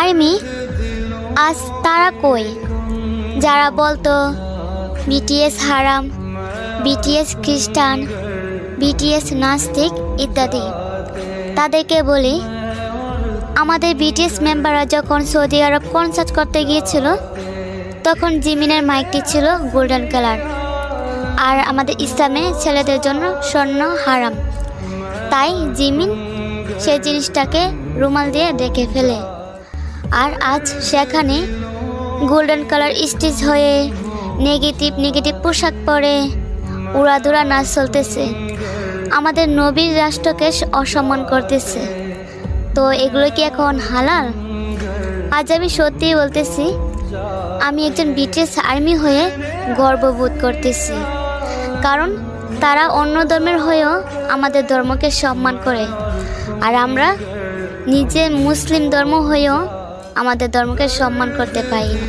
Army আজ তারা কই, যারা বলতো বিটিএস হারাম, বিটিএস খ্রিস্টান, বিটিএস নাস্তিক ইত্যাদি। তাদেরকে বলি, আমাদের বিটিএস মেম্বাররা যখন সৌদি আরব কনসার্ট করতে গিয়েছিল তখন জিমিনের মাইকটি ছিল গোল্ডেন কালার, আর আমাদের ইসলামে ছেলেদের জন্য স্বর্ণ হারাম। তাই জিমিন সেই জিনিসটাকে রুমাল দিয়ে ঢেকে ফেলে, আর আজ সেখানে গোল্ডেন কালার স্টিচ হয়ে নেগেটিভ পোশাক পরে উড়াধুরা নাচ চলতেছে, আমাদের নবীর রাষ্ট্রকে অসম্মান করতেছে। তো এগুলো কি এখন হালাল? আজ আমি সত্যিই বলতেছি, আমি একজন বিটিএস আর্মি হয়ে গর্ববোধ করতেছি, কারণ তারা অন্য ধর্মের হয়েও আমাদের ধর্মকে সম্মান করে, আর আমরা নিজে মুসলিম ধর্ম হয়েও আমাদের ধর্মকে সম্মান করতে পারি না।